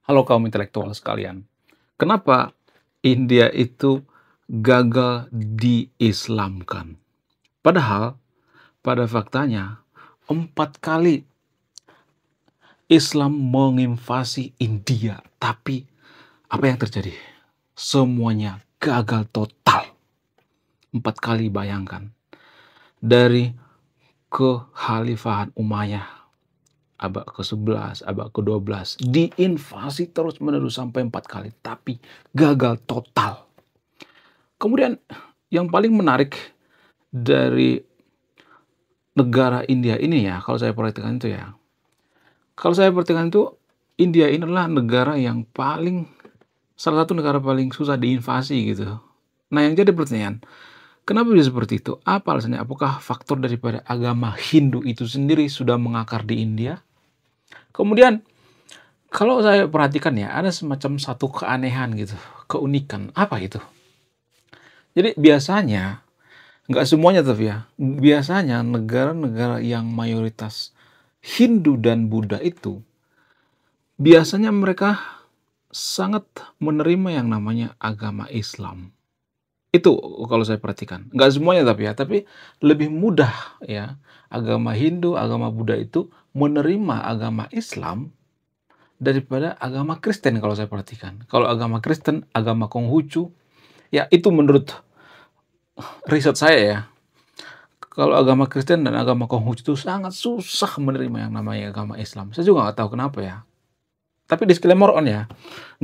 Halo kaum intelektual sekalian, kenapa India itu gagal diislamkan? Padahal pada faktanya 4 kali Islam menginvasi India, tapi apa yang terjadi? Semuanya gagal total. 4 kali, bayangkan. Dari kekhalifahan Umayyah abad ke-11, abad ke-12, diinvasi terus-menerus sampai 4 kali, tapi gagal total. Kemudian yang paling menarik dari negara India ini ya, kalau saya perhatikan itu ya, India ini adalah negara yang salah satu negara paling susah diinvasi gitu. Nah, yang jadi pertanyaan, kenapa bisa seperti itu? Apa alasannya? Apakah faktor daripada agama Hindu itu sendiri sudah mengakar di India? Kemudian, kalau saya perhatikan ya, ada semacam satu keanehan gitu, keunikan. Apa itu? Jadi biasanya, nggak semuanya tapi ya, biasanya negara-negara yang mayoritas Hindu dan Buddha itu, biasanya mereka sangat menerima yang namanya agama Islam. Itu kalau saya perhatikan. Nggak semuanya tapi ya, tapi lebih mudah ya, agama Hindu, agama Buddha itu menerima agama Islam daripada agama Kristen kalau saya perhatikan. Kalau agama Kristen, agama Konghucu, ya itu menurut riset saya ya, kalau agama Kristen dan agama Konghucu itu sangat susah menerima yang namanya agama Islam. Saya juga nggak tahu kenapa ya. Tapi disclaimer on ya,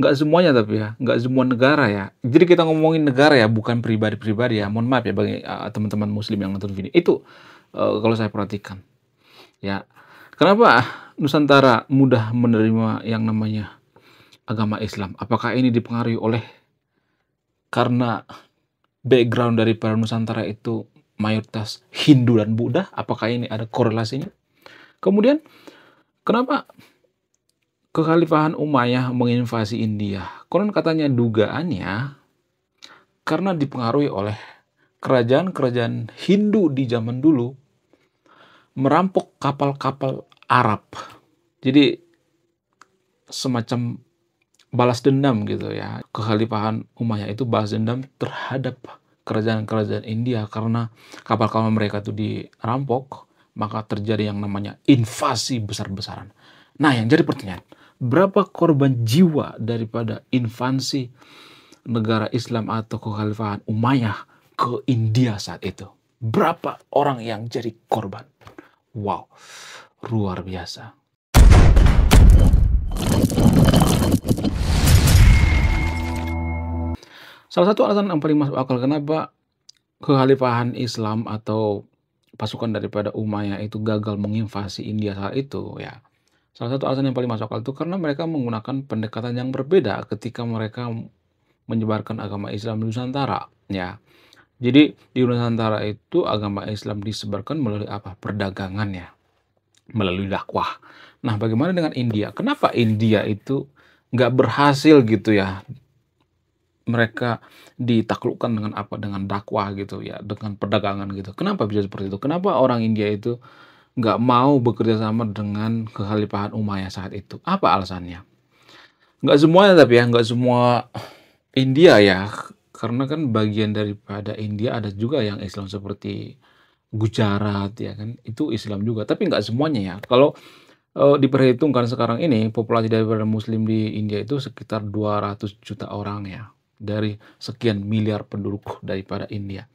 nggak semuanya tapi ya, nggak semua negara ya. Jadi kita ngomongin negara ya, bukan pribadi-pribadi ya. Mohon maaf ya bagi teman-teman Muslim yang nonton video. Itu kalau saya perhatikan. Ya, kenapa Nusantara mudah menerima yang namanya agama Islam? Apakah ini dipengaruhi oleh karena background dari para Nusantara itu mayoritas Hindu dan Buddha? Apakah ini ada korelasinya? Kemudian, kenapa kekhalifahan Umayyah menginvasi India? Konon katanya dugaannya karena dipengaruhi oleh kerajaan-kerajaan Hindu di zaman dulu merampok kapal-kapal Arab. Jadi semacam balas dendam gitu ya. Kekhalifahan Umayyah itu balas dendam terhadap kerajaan-kerajaan India karena kapal-kapal mereka itu dirampok, maka terjadi yang namanya invasi besar-besaran. Nah, yang jadi pertanyaan, berapa korban jiwa daripada invasi negara Islam atau kekhalifahan Umayyah ke India saat itu? Berapa orang yang jadi korban? Wow, luar biasa. Salah satu alasan yang paling masuk akal kenapa kekhalifahan Islam atau pasukan daripada Umayyah itu gagal menginvasi India saat itu ya. Salah satu alasan yang paling masuk akal itu karena mereka menggunakan pendekatan yang berbeda ketika mereka menyebarkan agama Islam di Nusantara ya. Jadi di Nusantara itu agama Islam disebarkan melalui apa? Perdagangan ya, melalui dakwah. Nah, bagaimana dengan India? Kenapa India itu nggak berhasil gitu ya? Mereka ditaklukkan dengan apa? Dengan dakwah gitu ya, dengan perdagangan gitu. Kenapa bisa seperti itu? Kenapa orang India itu nggak mau bekerja sama dengan kekhalifahan Umayyah saat itu? Apa alasannya? Nggak semuanya tapi ya, nggak semua India ya. Karena kan bagian daripada India ada juga yang Islam seperti Gujarat ya kan, itu Islam juga. Tapi nggak semuanya ya. Kalau diperhitungkan sekarang ini populasi daripada Muslim di India itu sekitar 200 juta orang ya, dari sekian miliar penduduk daripada India.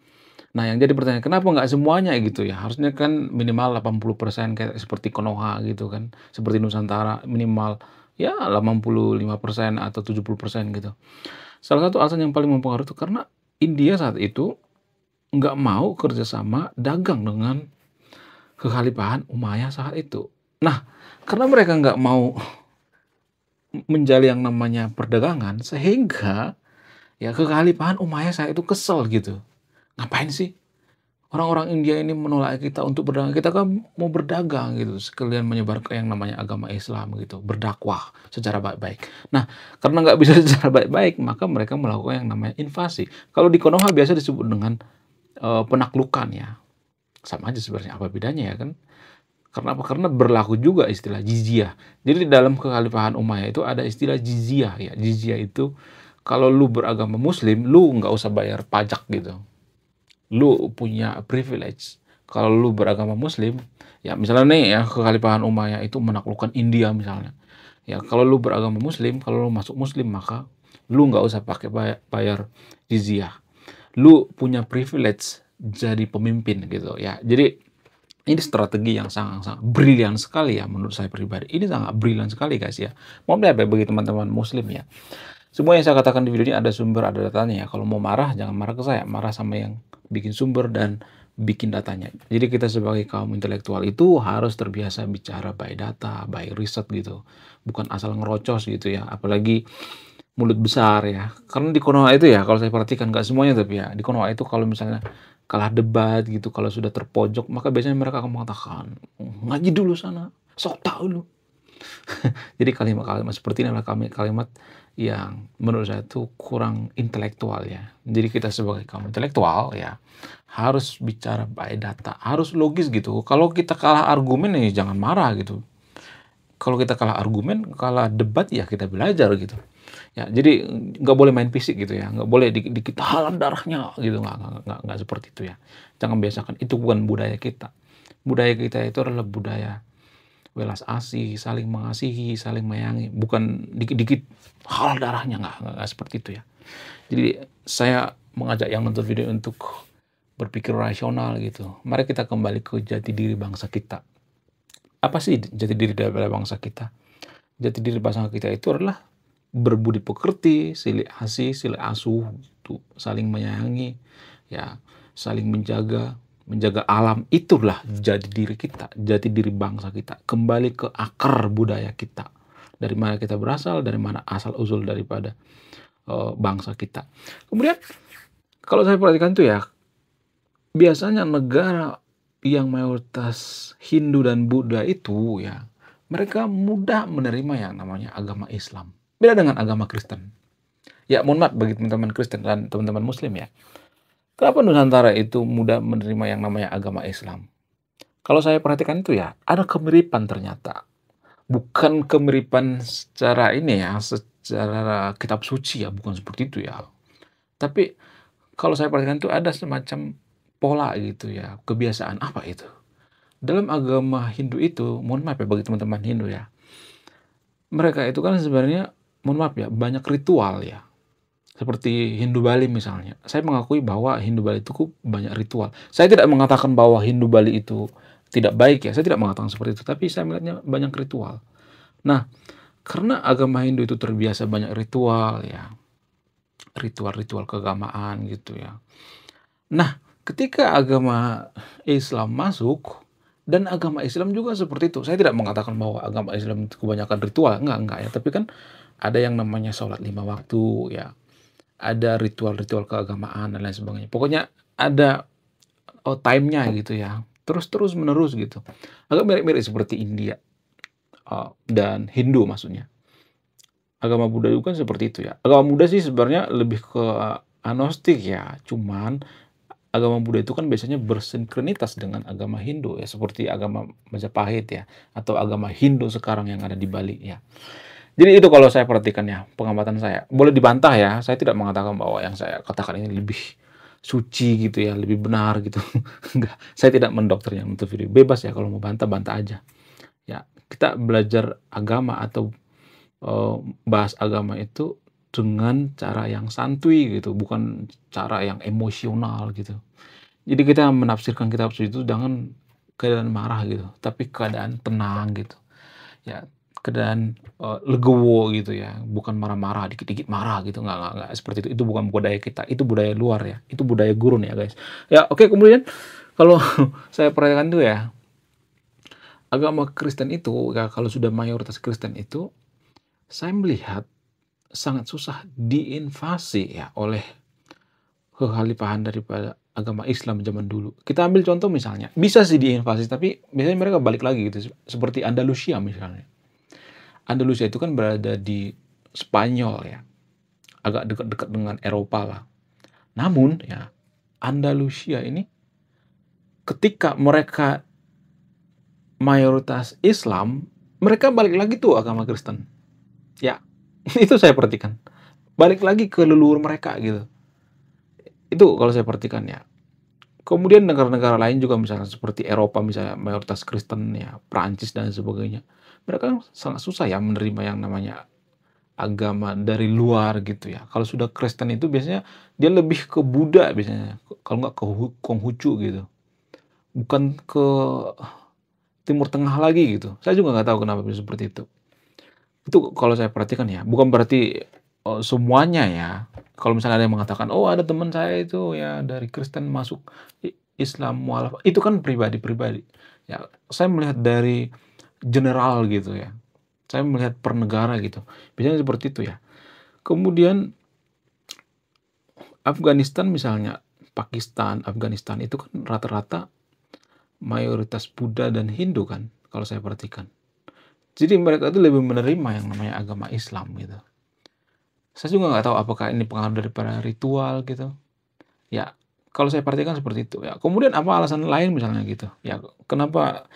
Nah, yang jadi pertanyaan, kenapa nggak semuanya gitu ya? Harusnya kan minimal 80% kayak seperti Konoha gitu kan, seperti Nusantara minimal ya 85% atau 70% gitu. Salah satu alasan yang paling mempengaruhi itu karena India saat itu nggak mau kerjasama dagang dengan kekhalifahan Umayyah saat itu. Nah, karena mereka nggak mau menjalin yang namanya perdagangan, sehingga ya kekhalifahan Umayyah saat itu kesel gitu. Ngapain sih orang-orang India ini menolak kita untuk berdagang? Kita kan mau berdagang gitu, sekalian menyebarkan yang namanya agama Islam gitu, berdakwah secara baik-baik. Nah, karena nggak bisa secara baik-baik, maka mereka melakukan yang namanya invasi. Kalau di Konoha biasa disebut dengan penaklukan ya. Sama aja sebenarnya, apa bedanya ya kan? Karena apa? Karena berlaku juga istilah jizyah. Jadi di dalam kekhalifahan Umayyah itu ada istilah jizyah ya. Jizyah itu kalau lu beragama Muslim, lu nggak usah bayar pajak gitu. Lu punya privilege. Kalau lu beragama Muslim, ya misalnya nih ya kekhalifahan Umayyah itu menaklukkan India misalnya. Ya kalau lu beragama Muslim, kalau lu masuk Muslim maka lu nggak usah pakai bayar jizyah. Lu punya privilege jadi pemimpin gitu ya. Jadi ini strategi yang sangat-sangat brilian sekali ya menurut saya pribadi. Ini sangat brilian sekali guys ya. Mau apa bagi teman-teman Muslim ya. Semua yang saya katakan di video ini ada sumber, ada datanya ya. Kalau mau marah, jangan marah ke saya. Marah sama yang bikin sumber dan bikin datanya. Jadi kita sebagai kaum intelektual itu harus terbiasa bicara by data, by riset gitu. Bukan asal ngerocos gitu ya. Apalagi mulut besar ya. Karena di Konoha itu ya, kalau saya perhatikan nggak semuanya tapi ya. Di Konoha itu kalau misalnya kalah debat gitu, kalau sudah terpojok, maka biasanya mereka akan mengatakan, ngaji dulu sana, sok tahu lu. Jadi kalimat-kalimat seperti ini adalah kalimat yang menurut saya itu kurang intelektual ya. Jadi kita sebagai kaum intelektual ya harus bicara by data, harus logis gitu. Kalau kita kalah argumen ya jangan marah gitu. Kalau kita kalah argumen, kalah debat ya kita belajar gitu. Ya, jadi nggak boleh main fisik gitu ya, nggak boleh dikit halan darahnya gitu, nggak seperti itu ya. Jangan biasakan, itu bukan budaya kita. Budaya kita itu adalah budaya welas asih, saling mengasihi, saling menyayangi, bukan dikit-dikit halal darahnya, nggak seperti itu ya. Jadi saya mengajak yang nonton video untuk berpikir rasional gitu. Mari kita kembali ke jati diri bangsa kita. Apa sih jati diri dari bangsa kita? Jati diri bangsa kita itu adalah berbudi pekerti, silih asih, silih asuh, itu saling menyayangi, ya, saling menjaga alam. Itulah jati diri kita, jati diri bangsa kita. Kembali ke akar budaya kita. Dari mana kita berasal, dari mana asal usul daripada bangsa kita. Kemudian kalau saya perhatikan tuh ya, biasanya negara yang mayoritas Hindu dan Buddha itu ya, mereka mudah menerima yang namanya agama Islam. Beda dengan agama Kristen. Ya, mohon maaf bagi teman-teman Kristen dan teman-teman Muslim ya. Kenapa Nusantara itu mudah menerima yang namanya agama Islam? Kalau saya perhatikan itu ya, ada kemiripan ternyata. Bukan kemiripan secara ini ya, secara kitab suci ya, bukan seperti itu ya. Tapi kalau saya perhatikan itu ada semacam pola gitu ya, kebiasaan apa itu? Dalam agama Hindu itu, mohon maaf ya bagi teman-teman Hindu ya. Mereka itu kan sebenarnya mohon maaf ya, banyak ritual ya. Seperti Hindu Bali misalnya. Saya mengakui bahwa Hindu Bali itu banyak ritual. Saya tidak mengatakan bahwa Hindu Bali itu tidak baik ya. Saya tidak mengatakan seperti itu. Tapi saya melihatnya banyak ritual. Nah, karena agama Hindu itu terbiasa banyak ritual ya. Ritual-ritual keagamaan gitu ya. Nah, ketika agama Islam masuk, dan agama Islam juga seperti itu. Saya tidak mengatakan bahwa agama Islam itu kebanyakan ritual. Enggak ya. Tapi kan ada yang namanya sholat 5 waktu ya. Ada ritual-ritual keagamaan dan lain sebagainya. Pokoknya ada time-nya gitu ya. Terus menerus gitu. Agak mirip-mirip seperti India dan Hindu maksudnya. Agama Buddha juga kan seperti itu ya. Agama Buddha sih sebenarnya lebih ke agnostik ya. Cuman agama Buddha itu kan biasanya bersinkronitas dengan agama Hindu ya. Seperti agama Majapahit ya. Atau agama Hindu sekarang yang ada di Bali ya. Jadi itu kalau saya perhatikan ya, pengamatan saya. Boleh dibantah ya, saya tidak mengatakan bahwa yang saya katakan ini lebih suci gitu ya, lebih benar gitu. Enggak, saya tidak mendoktrin yang untuk video. Bebas ya kalau mau bantah, bantah aja. Ya, kita belajar agama atau bahas agama itu dengan cara yang santuy gitu, bukan cara yang emosional gitu. Jadi kita menafsirkan kitab suci itu dengan keadaan marah gitu, tapi keadaan tenang gitu. Ya, keadaan legowo gitu ya, bukan marah-marah, dikit-dikit marah gitu, nggak seperti itu bukan budaya kita, itu budaya luar ya, itu budaya gurun ya guys. Ya oke, kemudian kalau saya perhatikan tuh ya, agama Kristen itu ya kalau sudah mayoritas Kristen itu, saya melihat sangat susah diinvasi ya oleh kekhalifahan daripada agama Islam zaman dulu. Kita ambil contoh misalnya, bisa sih diinvasi tapi biasanya mereka balik lagi gitu, seperti Andalusia misalnya. Andalusia itu kan berada di Spanyol ya, agak dekat-dekat dengan Eropa lah. Namun ya, Andalusia ini ketika mereka mayoritas Islam, mereka balik lagi tuh agama Kristen. Ya, itu saya perhatikan. Balik lagi ke leluhur mereka gitu. Itu kalau saya perhatikan ya. Kemudian negara-negara lain juga misalnya seperti Eropa misalnya mayoritas Kristen ya, Prancis dan sebagainya. Mereka kan sangat susah ya menerima yang namanya agama dari luar gitu ya. Kalau sudah Kristen itu biasanya dia lebih ke Buddha biasanya, kalau nggak ke Konghucu gitu. Bukan ke Timur Tengah lagi gitu. Saya juga nggak tahu kenapa bisa seperti itu. Itu kalau saya perhatikan ya, bukan berarti, semuanya ya. Kalau misalnya ada yang mengatakan, "Oh, ada teman saya itu ya dari Kristen masuk Islam mualaf." Itu kan pribadi-pribadi. Ya, saya melihat dari general gitu ya. Saya melihat per negara gitu. Biasanya seperti itu ya. Kemudian Afghanistan misalnya, Pakistan, Afghanistan itu kan rata-rata mayoritas Buddha dan Hindu kan, kalau saya perhatikan. Jadi mereka itu lebih menerima yang namanya agama Islam gitu. Saya juga nggak tahu apakah ini pengaruh daripada ritual gitu. Ya, kalau saya perhatikan seperti itu ya. Kemudian apa alasan lain misalnya gitu. Ya, kenapa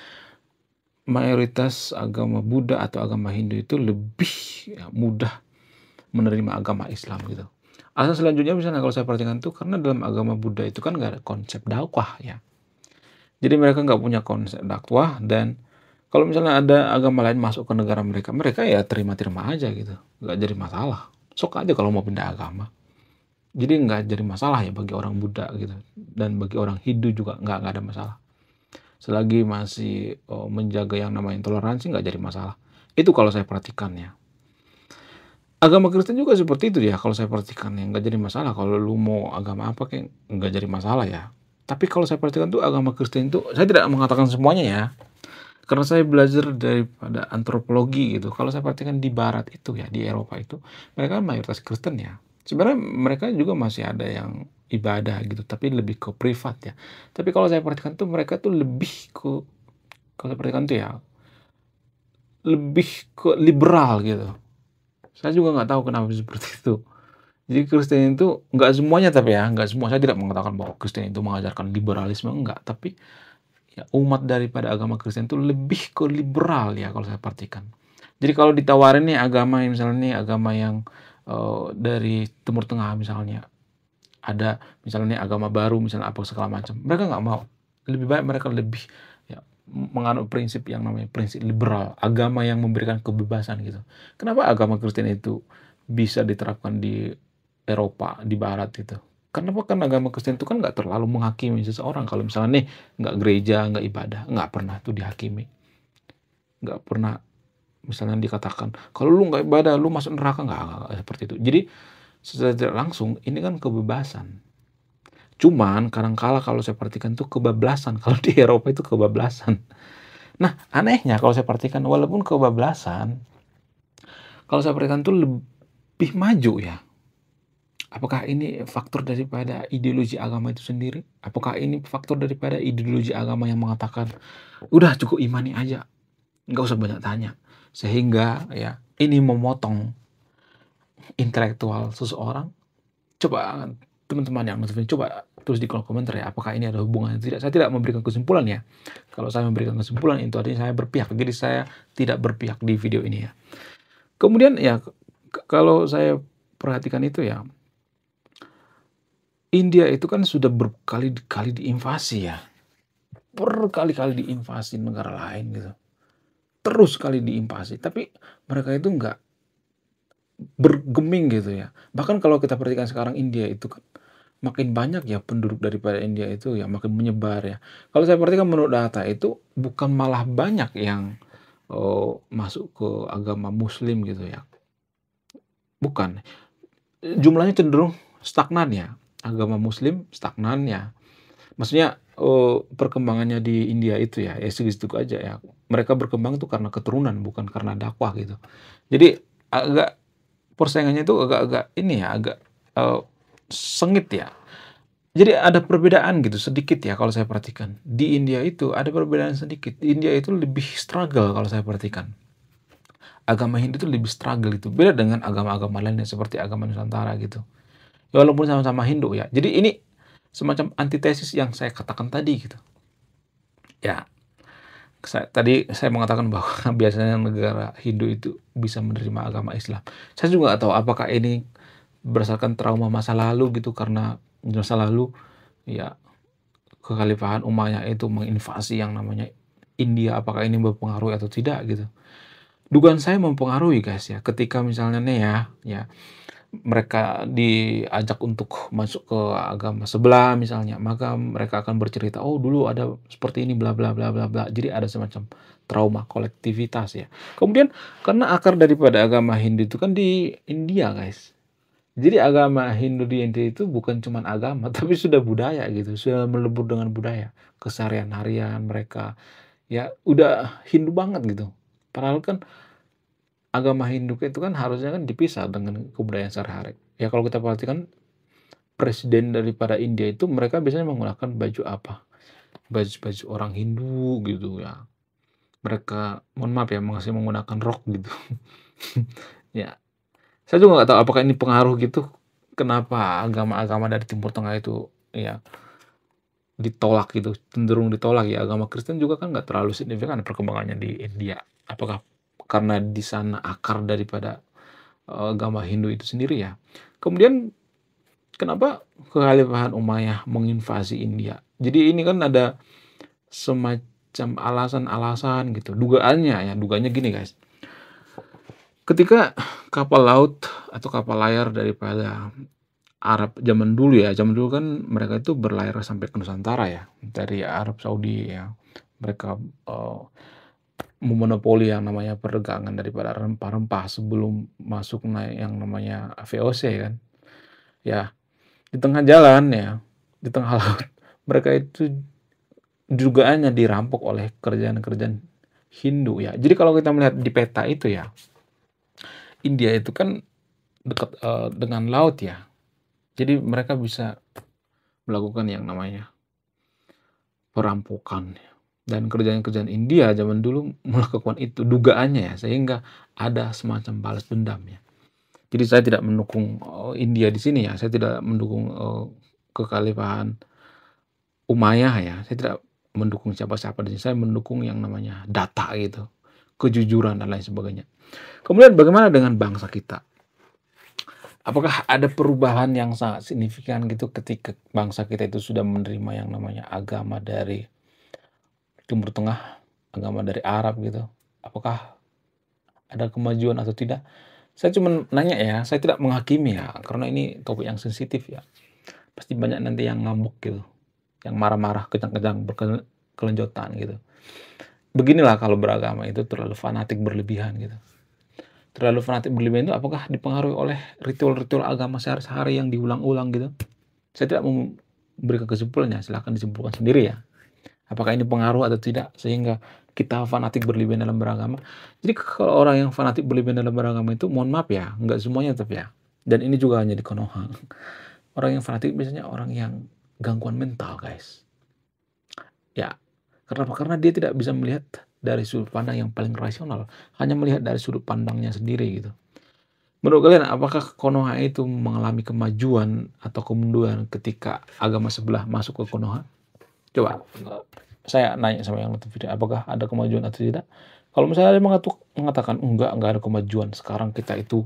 mayoritas agama Buddha atau agama Hindu itu lebih ya, mudah menerima agama Islam gitu. Alasan selanjutnya misalnya kalau saya perhatikan tuh karena dalam agama Buddha itu kan nggak ada konsep dakwah ya. Jadi mereka nggak punya konsep dakwah dan kalau misalnya ada agama lain masuk ke negara mereka, mereka ya terima-terima aja gitu, nggak jadi masalah. Sok aja kalau mau pindah agama. Jadi nggak jadi masalah ya bagi orang Buddha gitu dan bagi orang Hindu juga nggak ada masalah. Selagi masih, menjaga yang namanya toleransi nggak jadi masalah. Itu kalau saya perhatikan ya. Agama Kristen juga seperti itu ya kalau saya perhatikan ya, nggak jadi masalah kalau lu mau agama apa kek, nggak jadi masalah ya. Tapi kalau saya perhatikan tuh agama Kristen itu saya tidak mengatakan semuanya ya. Karena saya belajar daripada antropologi gitu. Kalau saya perhatikan di barat itu ya, di Eropa itu, mereka mayoritas Kristen ya. Sebenarnya mereka juga masih ada yang ibadah gitu, tapi lebih ke privat ya. Tapi kalau saya perhatikan tuh mereka tuh lebih ke kalau saya perhatikan tuh ya, lebih ke liberal gitu. Saya juga nggak tahu kenapa bisa seperti itu. Jadi Kristen itu nggak semuanya tapi ya, nggak semua. Saya tidak mengatakan bahwa Kristen itu mengajarkan liberalisme, enggak. Tapi ya, umat daripada agama Kristen itu lebih ke liberal ya kalau saya perhatikan. Jadi kalau ditawarin nih agama yang misalnya nih agama yang dari Timur Tengah misalnya, ada misalnya nih agama baru misalnya apa segala macam, mereka nggak mau. Lebih baik mereka lebih ya menganut prinsip yang namanya prinsip liberal, agama yang memberikan kebebasan gitu. Kenapa agama Kristen itu bisa diterapkan di Eropa, di Barat gitu? Karena kan agama Kristen itu kan nggak terlalu menghakimi seseorang. Kalau misalnya nih nggak gereja, nggak ibadah, nggak pernah tuh dihakimi. Nggak pernah misalnya dikatakan, kalau lu nggak ibadah, lu masuk neraka, nggak seperti itu. Jadi secara tidak langsung ini kan kebebasan. Cuman kadangkala kalau saya perhatikan tuh kebablasan. Kalau di Eropa itu kebablasan. Nah, anehnya kalau saya perhatikan walaupun kebablasan, kalau saya perhatikan tuh lebih maju ya. Apakah ini faktor daripada ideologi agama itu sendiri? Apakah ini faktor daripada ideologi agama yang mengatakan, udah cukup imani aja, nggak usah banyak tanya. Sehingga ya ini memotong intelektual seseorang. Coba teman-teman yang nonton coba tulis di kolom komentar ya, apakah ini ada hubungannya tidak. Saya tidak memberikan kesimpulan ya. Kalau saya memberikan kesimpulan itu artinya saya berpihak. Jadi saya tidak berpihak di video ini ya. Kemudian ya kalau saya perhatikan itu ya, India itu kan sudah berkali-kali diinvasi ya. Berkali-kali diinvasi negara lain gitu. Terus kali diinvasi, tapi mereka itu nggak bergeming gitu ya. Bahkan kalau kita perhatikan sekarang India itu kan makin banyak ya penduduk daripada India itu ya makin menyebar ya. Kalau saya perhatikan menurut data itu bukan malah banyak yang masuk ke agama Muslim gitu ya. Bukan. Jumlahnya cenderung stagnan ya. Agama Muslim stagnan ya. Maksudnya perkembangannya di India itu ya, ya segitu aja ya. Mereka berkembang itu karena keturunan bukan karena dakwah gitu. Jadi agak persaingannya itu agak-agak ini ya, agak sengit ya. Jadi ada perbedaan gitu sedikit ya kalau saya perhatikan. Di India itu ada perbedaan sedikit. Di India itu lebih struggle kalau saya perhatikan. Agama Hindu itu lebih struggle itu. Beda dengan agama-agama lainnya seperti agama Nusantara gitu. Ya, walaupun sama-sama Hindu ya. Jadi ini semacam antitesis yang saya katakan tadi gitu. Ya, Tadi saya mengatakan bahwa biasanya negara Hindu itu bisa menerima agama Islam. Saya juga nggak tahu apakah ini berdasarkan trauma masa lalu gitu, karena di masa lalu ya kekhalifahan Umayyah itu menginvasi yang namanya India, apakah ini berpengaruh atau tidak gitu. Dugaan saya mempengaruhi guys ya, ketika misalnya nih ya mereka diajak untuk masuk ke agama sebelah misalnya, maka mereka akan bercerita, "Oh dulu ada seperti ini bla bla bla bla bla." Jadi ada semacam trauma kolektivitas ya. Kemudian karena akar daripada agama Hindu itu kan di India guys. Jadi agama Hindu di India itu bukan cuman agama, tapi sudah budaya gitu, sudah melebur dengan budaya. Keseharian harian mereka, ya udah Hindu banget gitu. Padahal kan agama Hindu itu kan harusnya kan dipisah dengan kebudayaan sehari-hari. Ya kalau kita perhatikan presiden daripada India itu mereka biasanya menggunakan baju apa? Baju-baju orang Hindu gitu ya. Mereka, mohon maaf ya, masih menggunakan rok gitu. Ya, saya juga nggak tahu apakah ini pengaruh gitu. Kenapa agama-agama dari Timur Tengah itu ya ditolak gitu, cenderung ditolak ya. Agama Kristen juga kan nggak terlalu signifikan perkembangannya di India. Apakah karena di sana akar daripada agama Hindu itu sendiri ya. Kemudian kenapa kekhalifahan Umayyah menginvasi India? Jadi ini kan ada semacam alasan-alasan gitu. Dugaannya gini guys. Ketika kapal laut atau kapal layar daripada Arab zaman dulu ya, zaman dulu kan mereka itu berlayar sampai ke Nusantara ya, dari Arab Saudi ya. Mereka memonopoli yang namanya perdagangan daripada rempah-rempah sebelum masuk naik yang namanya VOC kan. Ya, di tengah jalan ya, di tengah laut, mereka itu dugaannya dirampok oleh kerajaan-kerajaan Hindu ya. Jadi kalau kita melihat di peta itu ya, India itu kan dekat dengan laut ya. Jadi mereka bisa melakukan yang namanya perampokan ya. Dan kerajaan-kerajaan India zaman dulu melakukan itu dugaannya ya, sehingga ada semacam balas dendam ya. Jadi saya tidak mendukung India di sini ya. Saya tidak mendukung kekhalifahan Umayyah ya. Saya tidak mendukung siapa-siapa di sini. Saya mendukung yang namanya data gitu, kejujuran dan lain sebagainya. Kemudian bagaimana dengan bangsa kita? Apakah ada perubahan yang sangat signifikan gitu ketika bangsa kita itu sudah menerima yang namanya agama dari Timur Tengah, agama dari Arab gitu? Apakah ada kemajuan atau tidak? Saya cuma nanya ya, saya tidak menghakimi ya, karena ini topik yang sensitif ya. Pasti banyak nanti yang ngambek gitu, yang marah-marah, kejang-kejang, berkelenjotan gitu. Beginilah kalau beragama itu terlalu fanatik berlebihan gitu. Terlalu fanatik berlebihan itu apakah dipengaruhi oleh ritual-ritual agama sehari-hari yang diulang-ulang gitu? Saya tidak memberikan kesimpulannya, silahkan disimpulkan sendiri ya. Apakah ini pengaruh atau tidak sehingga kita fanatik berlebihan dalam beragama? Jadi kalau orang yang fanatik berlebihan dalam beragama itu, mohon maaf ya, nggak semuanya tapi ya. Dan ini juga hanya di Konoha. Orang yang fanatik biasanya orang yang gangguan mental guys. Ya, kenapa? Karena dia tidak bisa melihat dari sudut pandang yang paling rasional, hanya melihat dari sudut pandangnya sendiri gitu. Menurut kalian apakah Konoha itu mengalami kemajuan atau kemunduran ketika agama sebelah masuk ke Konoha? Coba saya nanya sama yang nonton video, apakah ada kemajuan atau tidak? Kalau misalnya dia mengatakan enggak ada kemajuan. Sekarang kita itu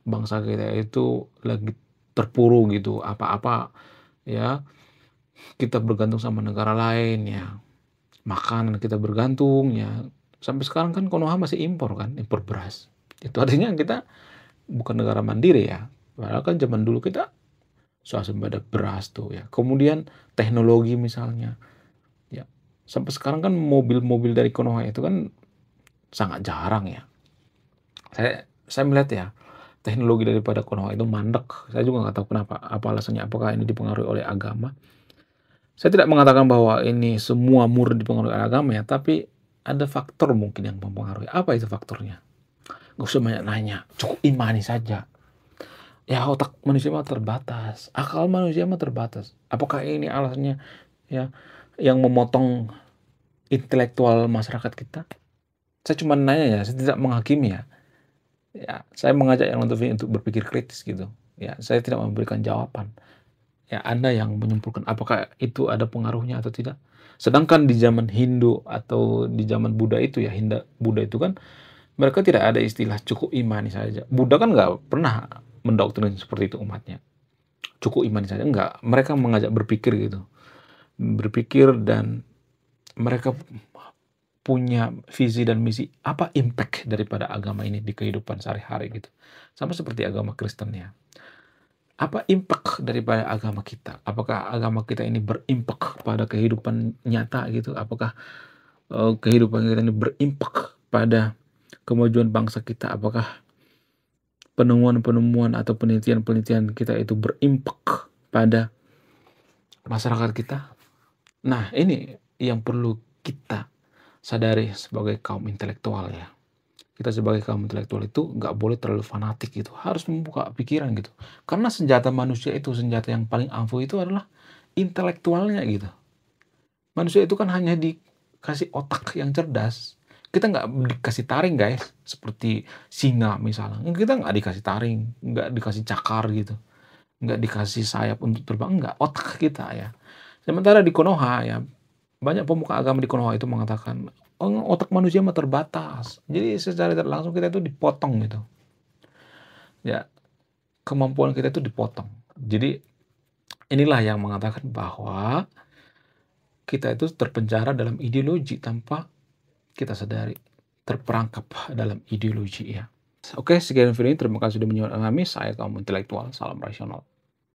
bangsa kita itu lagi terpuruk gitu, apa-apa ya kita bergantung sama negara lain ya. Makanan kita bergantung ya. Sampai sekarang kan Konoha masih impor kan, impor beras. Itu artinya kita bukan negara mandiri ya. Padahal kan zaman dulu kita swasembada beras tuh ya. Kemudian teknologi misalnya. Ya. Sampai sekarang kan mobil-mobil dari Konoha itu kan sangat jarang ya. Saya melihat ya, teknologi daripada Konoha itu mandek. Saya juga nggak tahu kenapa. Apa alasannya? Apakah ini dipengaruhi oleh agama? Saya tidak mengatakan bahwa ini semua murni dipengaruhi oleh agama ya, tapi ada faktor mungkin yang mempengaruhi. Apa itu faktornya? Gak usah banyak nanya, cukup imani saja. Ya otak manusia mah terbatas, akal manusia mah terbatas. Apakah ini alasannya ya yang memotong intelektual masyarakat kita? Saya cuma nanya ya, saya tidak menghakimi ya. Ya, saya mengajak yang nonton ini untuk berpikir kritis gitu. Ya, saya tidak memberikan jawaban. Ya, Anda yang menyimpulkan apakah itu ada pengaruhnya atau tidak. Sedangkan di zaman Hindu atau di zaman Buddha itu ya, Buddha itu kan mereka tidak ada istilah cukup imani saja. Buddha kan nggak pernah mendoktrin seperti itu umatnya. Cukup imani saja, enggak. Mereka mengajak berpikir gitu. Berpikir dan mereka punya visi dan misi, apa impact daripada agama ini di kehidupan sehari-hari gitu. Sama seperti agama Kristen ya. Apa impact daripada agama kita? Apakah agama kita ini berimpak pada kehidupan nyata gitu? Apakah kehidupan kita ini berimpak pada kemajuan bangsa kita? Apakah penemuan-penemuan atau penelitian-penelitian kita itu berimpak pada masyarakat kita? Nah, ini yang perlu kita sadari sebagai kaum intelektual ya. Kita sebagai kaum intelektual itu nggak boleh terlalu fanatik gitu, harus membuka pikiran gitu. Karena senjata manusia itu, senjata yang paling ampuh itu adalah intelektualnya gitu. Manusia itu kan hanya dikasih otak yang cerdas. Kita nggak dikasih taring guys, seperti singa misalnya. Kita nggak dikasih taring, nggak dikasih cakar gitu, nggak dikasih sayap untuk terbang, nggak, otak kita ya. Sementara di Konoha ya, banyak pemuka agama di Konoha itu mengatakan, "Oh, otak manusia mah terbatas." Jadi secara tidak langsung kita itu dipotong gitu. Ya, kemampuan kita itu dipotong. Jadi inilah yang mengatakan bahwa kita itu terpenjara dalam ideologi tanpa kita sadari, terperangkap dalam ideologi ya. Oke, sekian video ini. Terima kasih sudah menyimak kami. Saya kaum intelektual. Salam rasional.